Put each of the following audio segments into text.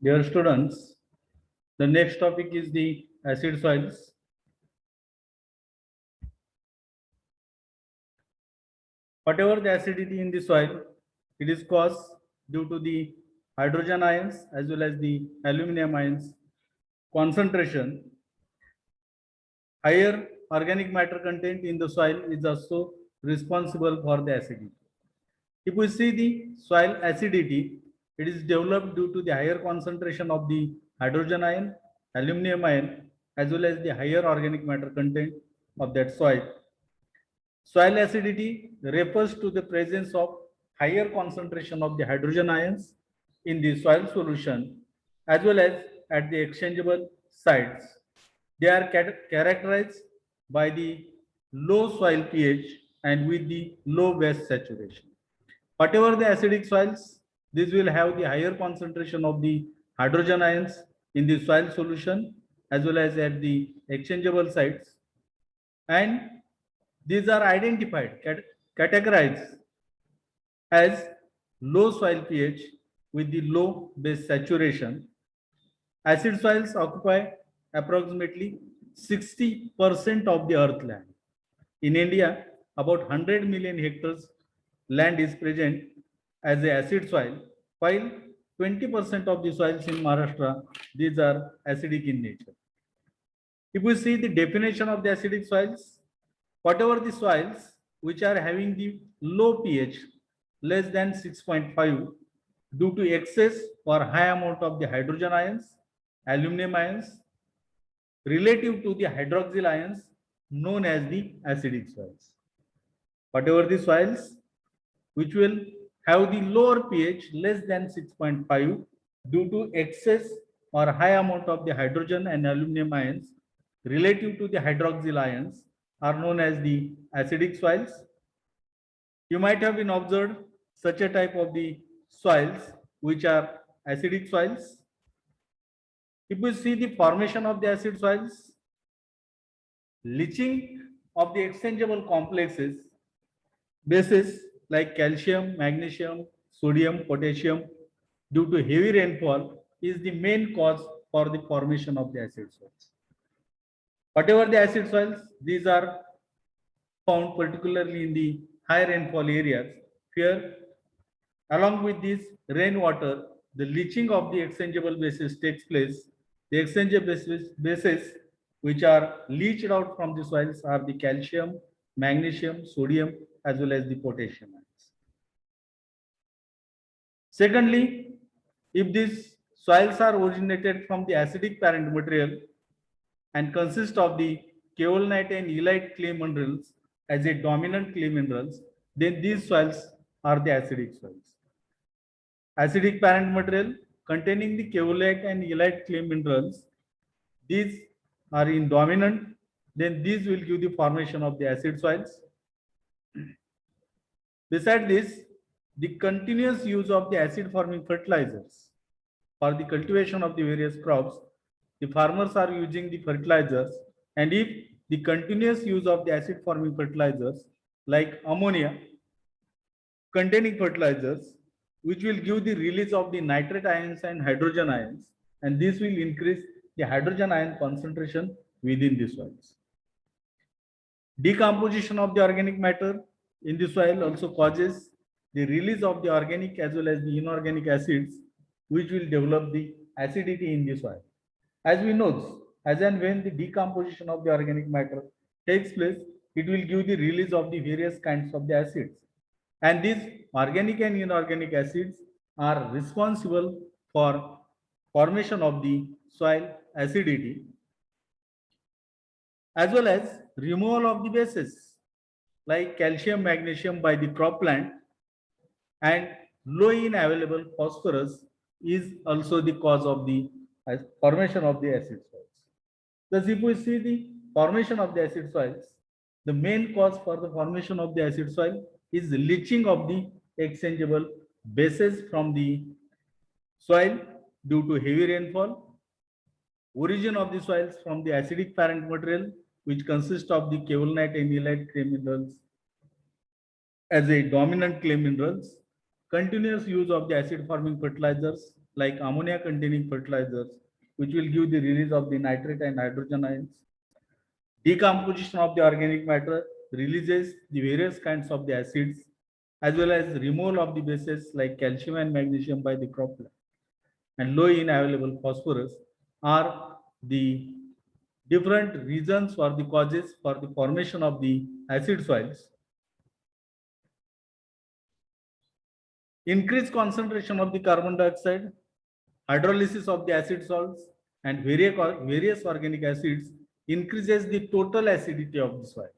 Dear students, the next topic is the acid soils. Whatever the acidity in the soil, it is caused due to the hydrogen ions as well as the aluminum ions concentration. Higher organic matter content in the soil is also responsible for the acidity. If we see the soil acidity, it is developed due to the higher concentration of the hydrogen ion, aluminum ion, as well as the higher organic matter content of that soil. Soil acidity refers to the presence of higher concentration of the hydrogen ions in the soil solution as well as at the exchangeable sites. They are characterized by the low soil pH and with the low base saturation. Whatever the acidic soils, this will have the higher concentration of the hydrogen ions in the soil solution as well as at the exchangeable sites. And these are identified, categorized as low soil pH with the low base saturation. Acid soils occupy approximately 60% of the earth land. In India, about 100 million hectares land is present as a acid soil, while 20% of the soils in Maharashtra, these are acidic in nature. If we see the definition of the acidic soils, whatever the soils which are having the low pH less than 6.5 due to excess or high amount of the hydrogen ions, aluminum ions relative to the hydroxyl ions known as the acidic soils. Whatever the soils which will have the lower pH less than 6.5 due to excess or high amount of the hydrogen and aluminum ions relative to the hydroxyl ions are known as the acidic soils. You might have been observed such a type of the soils which are acidic soils. If we see the formation of the acid soils, leaching of the exchangeable complexes, bases like calcium, magnesium, sodium, potassium due to heavy rainfall is the main cause for the formation of the acid soils. Whatever the acid soils, these are found particularly in the high rainfall areas. Here, along with this rainwater, the leaching of the exchangeable bases takes place. The exchangeable bases which are leached out from the soils are the calcium, magnesium, sodium, as well as the potassium ions. Secondly, if these soils are originated from the acidic parent material and consist of the kaolinite and illite clay minerals as a dominant clay minerals, then these soils are the acidic soils. Acidic parent material containing the kaolite and illite clay minerals, these are in dominant, then these will give the formation of the acid soils. Besides this, the continuous use of the acid forming fertilizers for the cultivation of the various crops, the farmers are using the fertilizers, and if the continuous use of the acid forming fertilizers like ammonia containing fertilizers which will give the release of the nitrate ions and hydrogen ions, and this will increase the hydrogen ion concentration within the soils. Decomposition of the organic matter in the soil also causes the release of the organic as well as the inorganic acids which will develop the acidity in the soil. As we know, as and when the decomposition of the organic matter takes place, it will give the release of the various kinds of the acids. And these organic and inorganic acids are responsible for formation of the soil acidity as well as removal of the bases like calcium, magnesium by the crop plant, and low in available phosphorus is also the cause of the formation of the acid soils. Thus, if we see the formation of the acid soils, the main cause for the formation of the acid soil is leaching of the exchangeable bases from the soil due to heavy rainfall, origin of the soils from the acidic parent material which consists of the kaolinite and illite clay minerals as a dominant clay minerals, continuous use of the acid forming fertilizers like ammonia containing fertilizers, which will give the release of the nitrate and hydrogen ions. Decomposition of the organic matter releases the various kinds of the acids, as well as removal of the bases like calcium and magnesium by the crop plant. And low in available phosphorus are the different reasons or the causes for the formation of the acid soils. Increased concentration of the carbon dioxide, hydrolysis of the acid salts, and various organic acids increases the total acidity of the soil.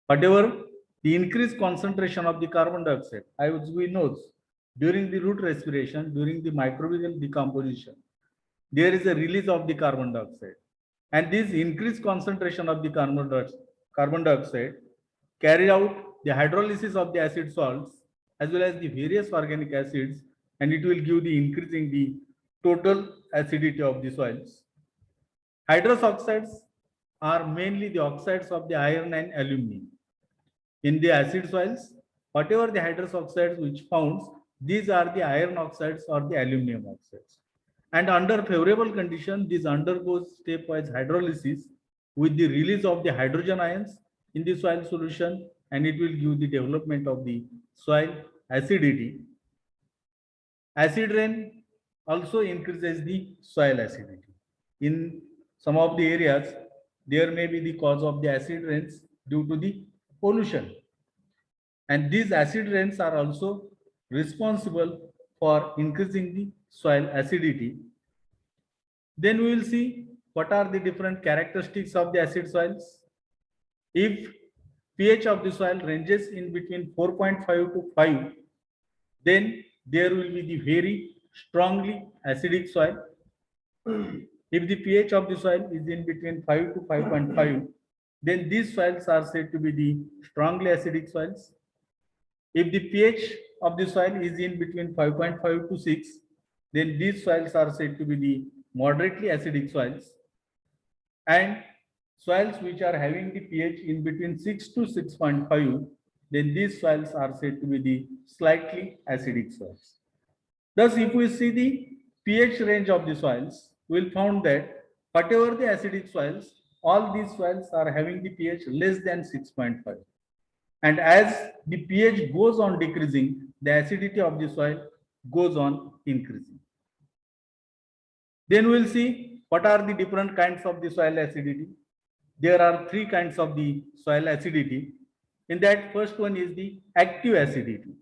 However, the increased concentration of the carbon dioxide, as we know, during the root respiration, during the microbial decomposition, there is a release of the carbon dioxide. And this increased concentration of the carbon dioxide carry out the hydrolysis of the acid salts as well as the various organic acids, and it will give the increasing the total acidity of the soils. Hydrous oxides are mainly the oxides of the iron and aluminum. In the acid soils, whatever the hydrous oxides which found, these are the iron oxides or the aluminum oxides. And under favorable condition, this undergoes stepwise hydrolysis with the release of the hydrogen ions in the soil solution, and it will give the development of the soil acidity. Acid rain also increases the soil acidity. In some of the areas, there may be the cause of the acid rains due to the pollution. And these acid rains are also responsible for increasing the soil acidity. Then we will see what are the different characteristics of the acid soils. If pH of the soil ranges in between 4.5 to 5, then there will be the very strongly acidic soil. If the pH of the soil is in between 5 to 5.5, then these soils are said to be the strongly acidic soils. If the pH of the soil is in between 5.5 to 6, then these soils are said to be the moderately acidic soils. And soils which are having the pH in between 6 to 6.5, then these soils are said to be the slightly acidic soils. Thus, if we see the pH range of the soils, we will find that whatever the acidic soils, all these soils are having the pH less than 6.5. And as the pH goes on decreasing, the acidity of the soil goes on increasing. Then we will see what are the different kinds of the soil acidity. There are three kinds of the soil acidity. In that, first one is the active acidity.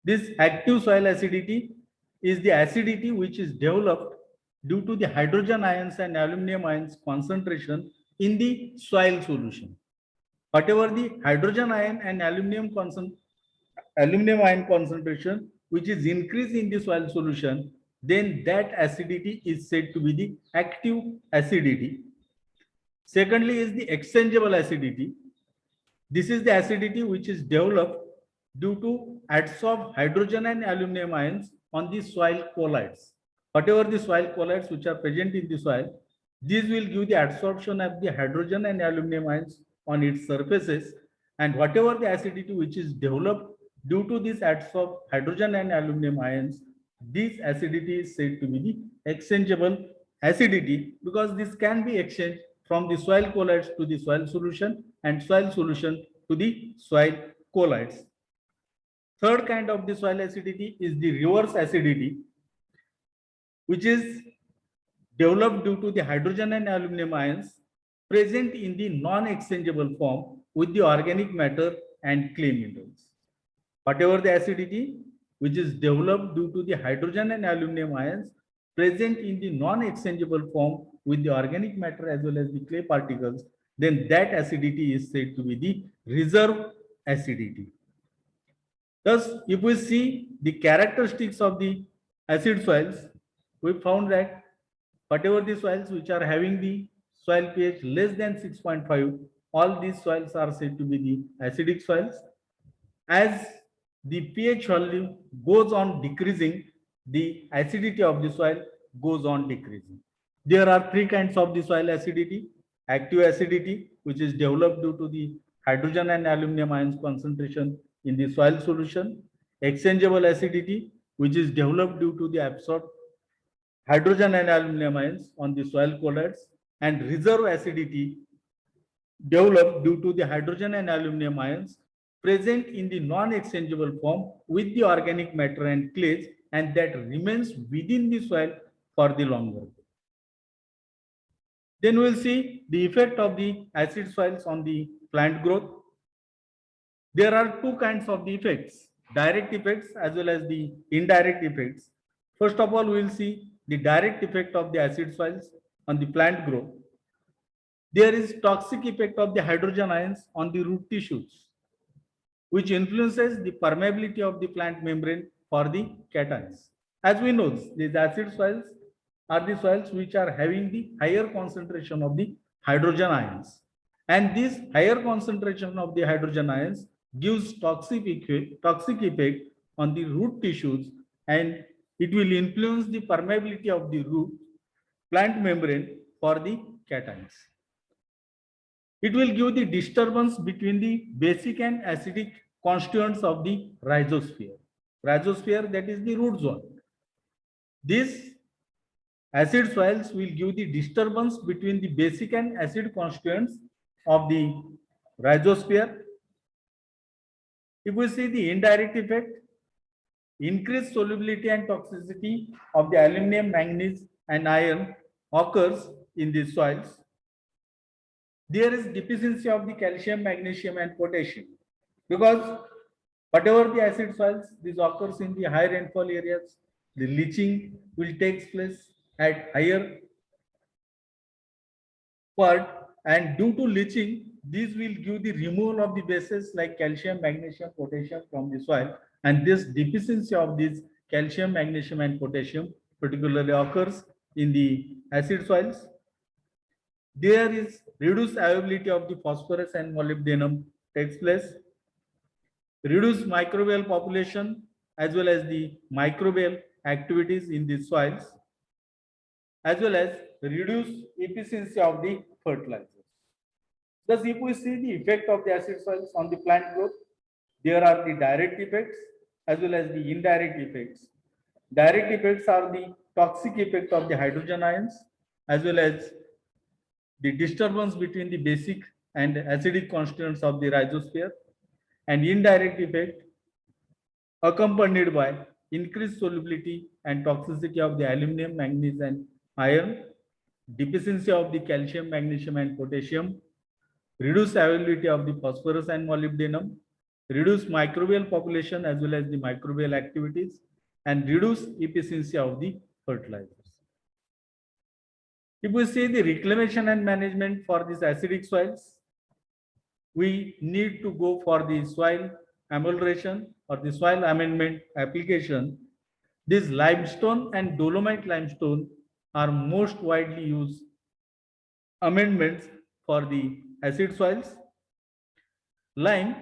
This active soil acidity is the acidity which is developed due to the hydrogen ions and aluminum ions concentration in the soil solution. Whatever the hydrogen ion and aluminum ion concentration which is increased in the soil solution, then that acidity is said to be the active acidity. Secondly is the exchangeable acidity. This is the acidity which is developed due to adsorb hydrogen and aluminum ions on the soil colloids. Whatever the soil colloids which are present in the soil, these will give the adsorption of the hydrogen and aluminum ions on its surfaces, and whatever the acidity which is developed due to this adsorb hydrogen and aluminum ions, this acidity is said to be the exchangeable acidity, because this can be exchanged from the soil colloids to the soil solution and soil solution to the soil colloids. Third kind of the soil acidity is the reverse acidity, which is developed due to the hydrogen and aluminum ions present in the non-exchangeable form with the organic matter and clay minerals. Whatever the acidity which is developed due to the hydrogen and aluminum ions present in the non-exchangeable form with the organic matter as well as the clay particles, then that acidity is said to be the reserve acidity. Thus, if we see the characteristics of the acid soils, we found that whatever the soils which are having the soil pH less than 6.5, all these soils are said to be the acidic soils. As the pH value goes on decreasing, the acidity of the soil goes on decreasing. There are three kinds of the soil acidity: active acidity, which is developed due to the hydrogen and aluminum ions concentration in the soil solution; exchangeable acidity, which is developed due to the hydrogen and aluminum ions on the soil colloids, and reserve acidity developed due to the hydrogen and aluminum ions present in the non-exchangeable form with the organic matter and clays, and that remains within the soil for the longer. Then we'll see the effect of the acid soils on the plant growth. There are two kinds of the effects, direct effects as well as the indirect effects. First of all, we'll see the direct effect of the acid soils on the plant growth. There is toxic effect of the hydrogen ions on the root tissues, which influences the permeability of the plant membrane for the cations. As we know, these acid soils are the soils which are having the higher concentration of the hydrogen ions. And this higher concentration of the hydrogen ions gives toxic effect on the root tissues, and it will influence the permeability of the root plant membrane for the cations. It will give the disturbance between the basic and acidic constituents of the rhizosphere. Rhizosphere, that is the root zone. These acid soils will give the disturbance between the basic and acid constituents of the rhizosphere. If we see the indirect effect, increased solubility and toxicity of the aluminum, manganese, and iron occurs in these soils. There is deficiency of the calcium, magnesium, and potassium, because whatever the acid soils, this occurs in the high rainfall areas. The leaching will take place at higher part, and due to leaching, these will give the removal of the bases like calcium, magnesium, potassium from the soil, and this deficiency of this calcium, magnesium, and potassium particularly occurs in the acid soils. There is reduced availability of the phosphorus and molybdenum takes place. Reduced microbial population as well as the microbial activities in the soils, as well as reduced efficiency of the fertilizers. Thus, if we see the effect of the acid soils on the plant growth, there are the direct effects as well as the indirect effects. Direct effects are the toxic effect of the hydrogen ions as well as the disturbance between the basic and acidic constituents of the rhizosphere, and indirect effect accompanied by increased solubility and toxicity of the aluminum, manganese, and iron, deficiency of the calcium, magnesium, and potassium, reduced availability of the phosphorus and molybdenum, reduced microbial population as well as the microbial activities, and reduced efficiency of the fertilizers. If we see the reclamation and management for these acidic soils, we need to go for the soil amelioration or the soil amendment application. This limestone and dolomite limestone are most widely used amendments for the acid soils. Lime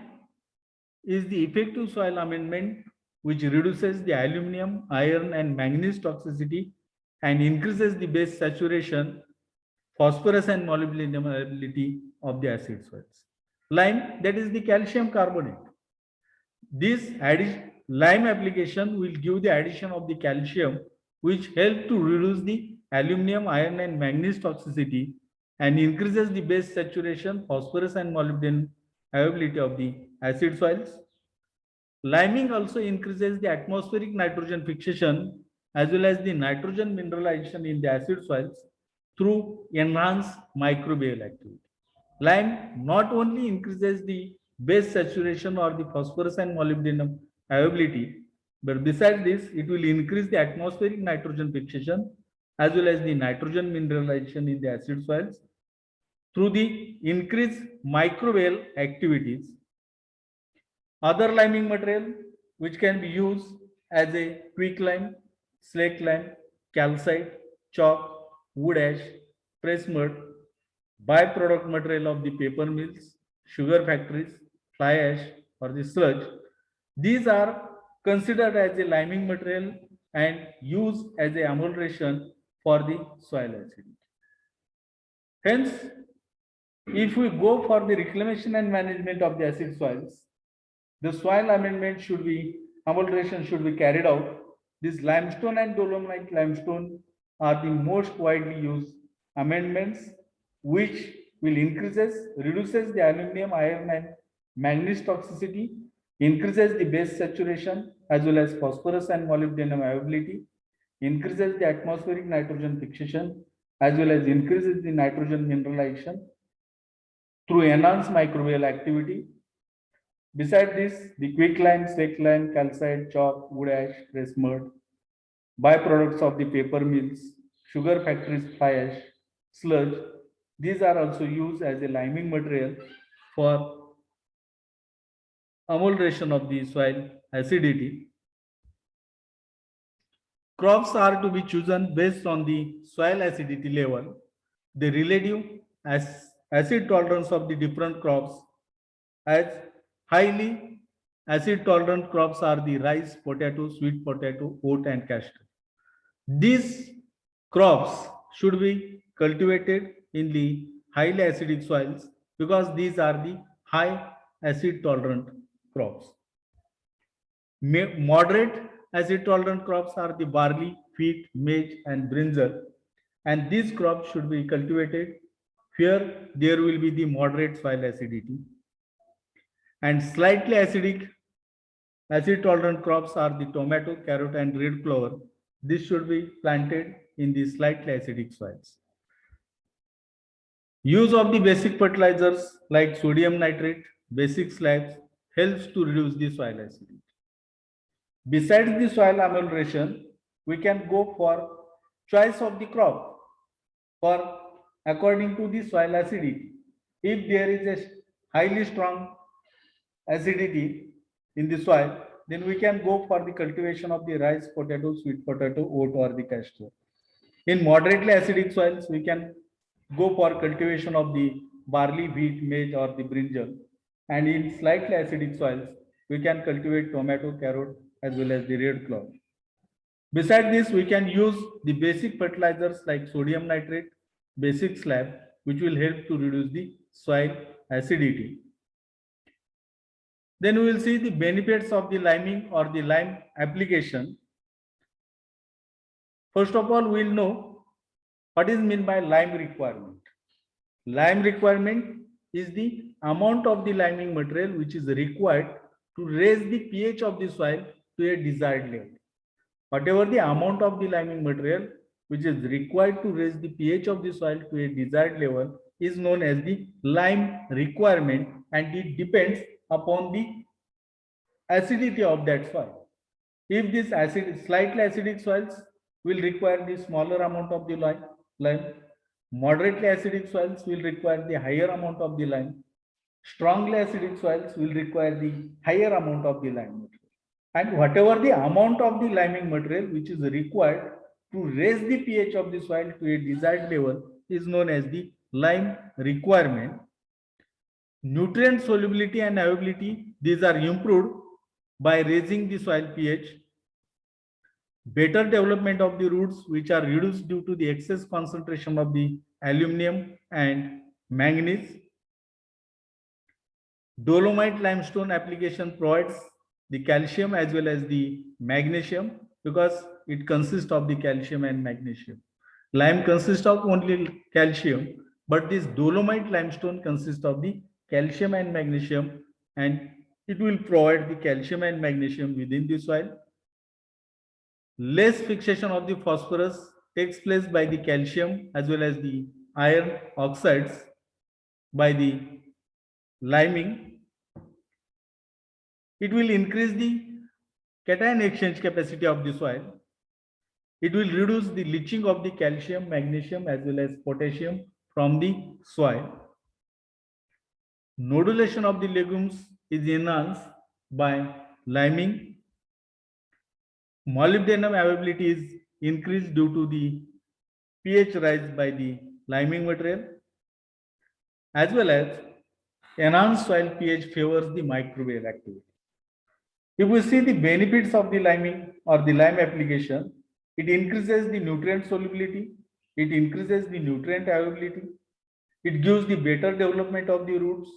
is the effective soil amendment which reduces the aluminum, iron, and manganese toxicity and increases the base saturation, phosphorus, and molybdenum availability of the acid soils. Lime, that is the calcium carbonate. This lime application will give the addition of the calcium, which help to reduce the aluminum, iron, and manganese toxicity and increases the base saturation, phosphorus, and molybdenum availability of the acid soils. Liming also increases the atmospheric nitrogen fixation as well as the nitrogen mineralization in the acid soils through enhanced microbial activity. Lime not only increases the base saturation or the phosphorus and molybdenum availability, but besides this, it will increase the atmospheric nitrogen fixation as well as the nitrogen mineralization in the acid soils through the increased microbial activities. Other liming material which can be used as a quicklime, slake lime, calcite, chalk, wood ash, press mud, byproduct material of the paper mills, sugar factories, fly ash, or the sludge. These are considered as a liming material and used as a amelioration for the soil acidity. Hence, if we go for the reclamation and management of the acid soils, the soil amendment should be, amelioration should be carried out. This limestone and dolomite limestone are the most widely used amendments, which will reduces the aluminum, iron, and manganese toxicity, increases the base saturation as well as phosphorus and molybdenum availability, increases the atmospheric nitrogen fixation, as well as increases the nitrogen mineralization through enhanced microbial activity. Beside this, the quicklime, slakelime, calcite, chalk, wood ash, pressed mud, byproducts of the paper mills, sugar factories fly ash, sludge, these are also used as a liming material for amelioration of the soil acidity. Crops are to be chosen based on the soil acidity level, the relative acid tolerance of the different crops, as highly acid tolerant crops are the rice, potato, sweet potato, oat, and castor. These crops should be cultivated in the highly acidic soils because these are the high acid tolerant crops. Moderate acid tolerant crops are the barley, wheat, maize, and brinjal, and these crops should be cultivated where there will be the moderate soil acidity. And slightly acidic acid tolerant crops are the tomato, carrot, and red clover. This should be planted in the slightly acidic soils. Use of the basic fertilizers like sodium nitrate, basic slabs helps to reduce the soil acidity. Besides the soil amelioration, we can go for choice of the crop for according to the soil acidity. If there is a highly strong acidity in the soil, then we can go for the cultivation of the rice, potato, sweet potato, oat, or the castor. In moderately acidic soils, we can go for cultivation of the barley, wheat, maize, or the brinjal. And in slightly acidic soils, we can cultivate tomato, carrot, as well as the red clover. Besides this, we can use the basic fertilizers like sodium nitrate, basic slab, which will help to reduce the soil acidity. Then we will see the benefits of the liming or the lime application. First of all, we will know what is meant by lime requirement. Lime requirement is the amount of the liming material which is required to raise the pH of the soil to a desired level. Whatever the amount of the liming material which is required to raise the pH of the soil to a desired level is known as the lime requirement, and it depends upon the acidity of that soil. If this slightly acidic soils will require the smaller amount of the lime, moderately acidic soils will require the higher amount of the lime, strongly acidic soils will require the higher amount of the lime material. And whatever the amount of the liming material which is required to raise the pH of the soil to a desired level is known as the lime requirement. Nutrient solubility and availability, these are improved by raising the soil pH. Better development of the roots, which are reduced due to the excess concentration of the aluminum and manganese. Dolomite limestone application provides the calcium as well as the magnesium because it consists of the calcium and magnesium. Lime consists of only calcium, but this dolomite limestone consists of the calcium and magnesium, and it will provide the calcium and magnesium within the soil. Less fixation of the phosphorus takes place by the calcium as well as the iron oxides by the liming. It will increase the cation exchange capacity of the soil. It will reduce the leaching of the calcium, magnesium as well as potassium from the soil. Nodulation of the legumes is enhanced by liming. Molybdenum availability is increased due to the pH rise by the liming material, as well as enhanced soil pH favors the microbial activity. If we see the benefits of the liming or the lime application, it increases the nutrient solubility, it increases the nutrient availability, it gives the better development of the roots,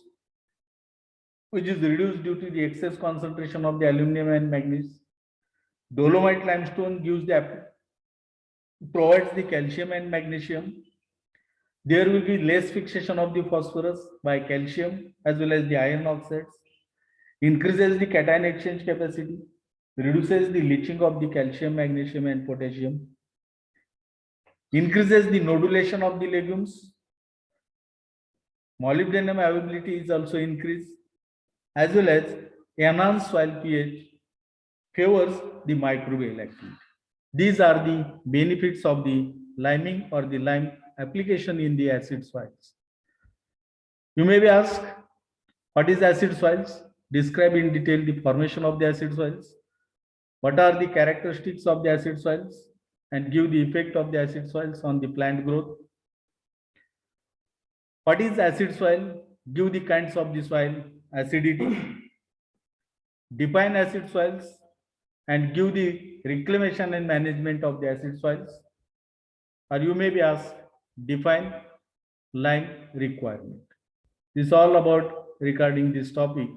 which is reduced due to the excess concentration of the aluminum and manganese. Dolomite limestone gives the provides the calcium and magnesium. There will be less fixation of the phosphorus by calcium as well as the iron oxides, increases the cation exchange capacity, reduces the leaching of the calcium, magnesium, and potassium, increases the nodulation of the legumes. Molybdenum availability is also increased, as well as enhanced soil pH, favors the microbial activity. These are the benefits of the liming or the lime application in the acid soils. You may be asked, what is acid soils? Describe in detail the formation of the acid soils. What are the characteristics of the acid soils? And give the effect of the acid soils on the plant growth. What is acid soil? Give the kinds of the soil acidity. Define acid soils and give the reclamation and management of the acid soils. Or you may be asked, define lime requirement. This is all about regarding this topic.